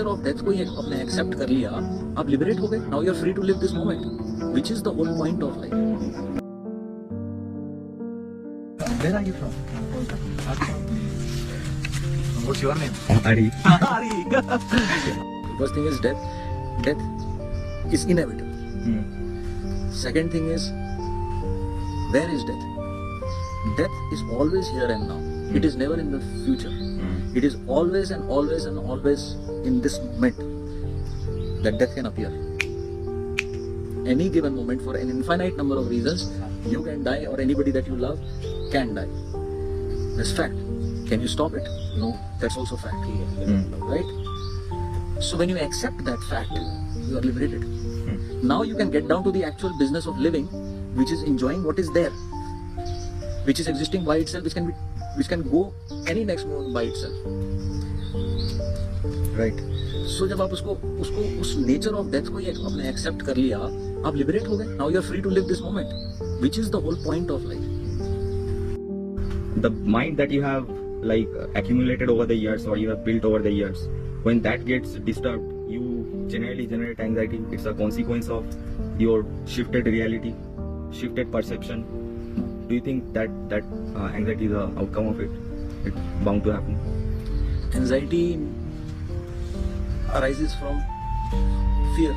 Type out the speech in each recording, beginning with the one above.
Nature of death को ही अपने accept कर लिया, आप लिबरेट हो गए. Now you are free to live this moment, which is the whole point of life. Where are you from? What's your name? Ari. Ari. First thing is death. Death is inevitable. Second thing is, where is death? Death is always here and now. It is never in the future. It is always and always and always in this moment that death can appear. Any given moment, for an infinite number of reasons, you can die, or anybody that you love can die. That's fact. Can you stop it? No, that's also fact. Right? So when you accept that fact, you are liberated. Now you can get down to the actual business of living, which is enjoying what is there, which is existing by itself, which can go any next moment by itself. Right? So जब आप उसको उस nature of death को ही अपने accept कर लिया, आप liberate हो गए. Now you are free to live this moment, which is the whole point of life. The mind that you have accumulated over the years, or you have built over the years, when that gets disturbed, you generally generate anxiety. It's a consequence of your shifted reality, shifted perception. Do you think that anxiety is the outcome of it? It's bound to happen. Anxiety arises from fear.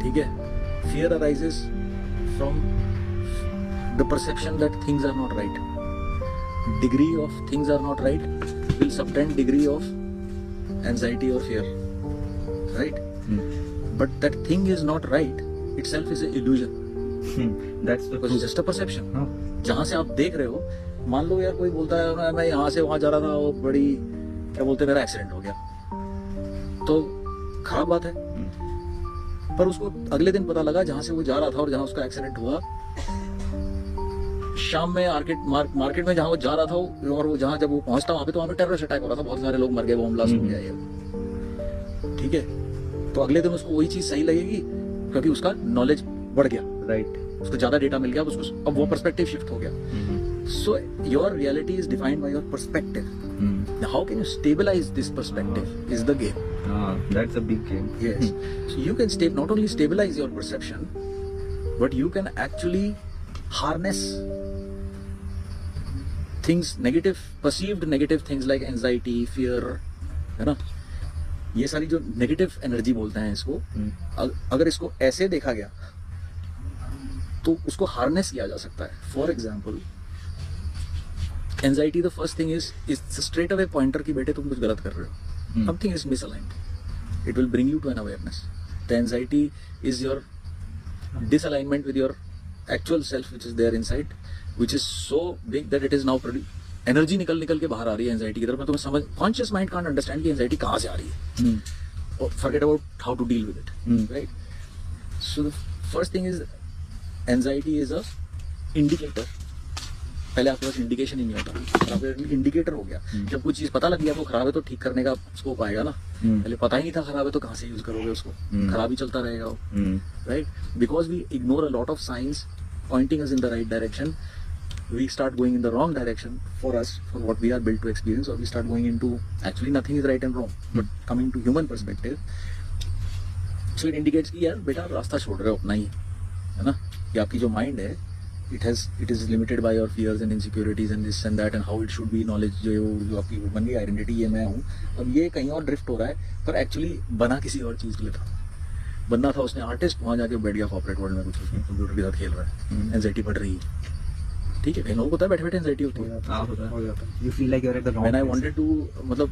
ठीक है? Fear arises from the perception that things are not right. Degree of things are not right will subtend degree of anxiety or fear. Right? But that thing is not right itself is an illusion. That's the Because it's just a perception. जहाँ से आप देख रहे हो, मान लो यार कोई बोलता है मैं यहाँ से वहाँ जा रहा था, वो बड़ी क्या बोलते हैं मेरा एक्सीडेंट हो गया, तो खराब बात है. पर उसको अगले दिन पता लगा जहाँ से वो जा रहा था और जहाँ उसका एक्सीडेंट हुआ, शाम में मार्केट में जहाँ वो जा रहा था, और वो जहाँ जब वो पहुंचता वहाँ पे, तो वहाँ पे टेररिस्ट अटैक हो रहा था, बहुत सारे लोग मर गए, बम ब्लास्ट हो गया ये. ठीक है, तो अगले दिन उसको वही चीज सही लगेगी क्योंकि उसका नॉलेज बढ़ गया. राइट. उसको ज्यादा डेटा मिल गया, उसको अब वो पर्सपेक्टिव शिफ्ट हो गया. So your reality is defined by your perspective. How can you stabilize this perspective is the game. That's a big game. Yes. So you can not only stabilize your perception, but you can actually harness things, perceived negative things like anxiety, fear, है ना, ये सारी जो negative energy बोलते हैं इसको, अगर इसको ऐसे देखा गया तो उसको हार्नेस किया जा सकता है. For example, anxiety the first thing is straight away pointer की बेटे तुम कुछ गलत कर रहे हो, something is misaligned. It will bring you to an awareness. The anxiety is your disalignment with your actual self, which is there inside, which is so big that it is now energy निकल के बाहर आ रही है anxiety की तरफ. मैं तुम्हें समझ, conscious mind can't understand कि anxiety कहाँ से आ रही है. Forget about how to deal with it. Right? So the first thing is, anxiety is a indicator. पहले आपके पास इंडिकेशन ही नहीं होता, अब इंडिकेटर हो गया. जब कुछ चीज पता लग गया वो खराब है तो ठीक करने का स्कोप आएगा ना. पहले पता ही नहीं था खराब है तो कहाँ से यूज करोगे उसको, खराब ही चलता रहेगा वो. Right? Because we ignore a lot of science pointing us in the right direction, we start going in the wrong direction for us, for what we are built to experience, or we start going into actually nothing is right and wrong, but coming to human perspective, so it indicates कि यार बेटा आप रास्ता छोड़ रहे हो अपना ही, है ना. कि आपकी जो माइंड है, it is limited by your fears and insecurities and this and that and how it should be. knowledge जो आपकी बन गई आइडेंटिटी, ये मैं हूँ, अब ये कहीं और ड्रिफ्ट हो रहा है, पर एक्चुअली बना किसी और चीज के लिए था. बनना था उसने आर्टिस्ट, वहाँ जाके बैठ गया कॉर्पोरेट वर्ल्ड में, कुछ उसमें कंप्यूटर के साथ खेल रहा है, एंजाइटी बढ़ रही है. ठीक है, कहीं लोगों को पता है बैठे बैठे एंजाइटी होती है. You feel like you're at the wrong When I place. wanted to, मतलब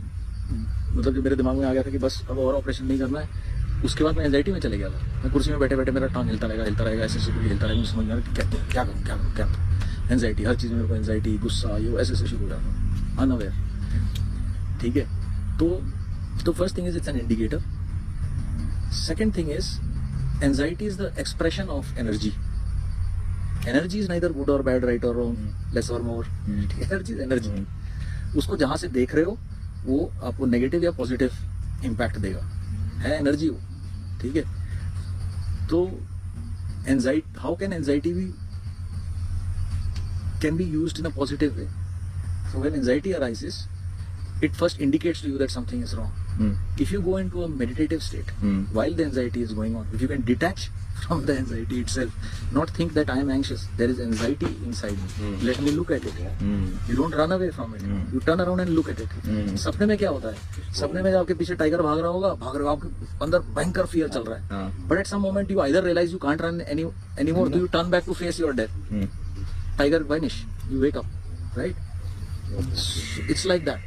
जो मेरे दिमाग में आ गया था कि बस अब और ऑपरेशन नहीं करना है, उसके बाद मैं एंजाइटी में चले गया था. मैं कुर्सी में बैठे बैठे मेरा टांग हिलता रहेगा, ऐसे हिलता रहेगा. समझ में क्या करूँ. एंजाइटी, हर चीज़ में मेरे को एंजाइटी, गुस्सा, ये ऐसे शुरू हो जाता, अनअवेयर. ठीक है, तो first thing is it's an indicator. Second thing is, anxiety is the expression of energy. Energy is neither good और बैड, राइट और रॉन्ग, लेस और मोर. Energy is energy. उसको जहाँ से देख रहे हो वो आपको नेगेटिव या पॉजिटिव इम्पैक्ट देगा, है एनर्जी वो. ठीक है, तो anxiety, how can anxiety be can be used in a positive way. So when anxiety arises, it first indicates to you that something is wrong. If you go into a meditative state while the anxiety is going on, if you can detach from the anxiety itself, not think that I am anxious, there is anxiety inside me, let me look at it. You don't run away from it, you turn around and look at it. सपने में क्या होता है? सपने में आपके पीछे tiger भाग रहा होगा, आपके अंदर भयंकर फियर चल रहा है, but at some moment you either realize you can't run anymore, so you turn back to face your death. Tiger vanish, you wake up, right? It's like that.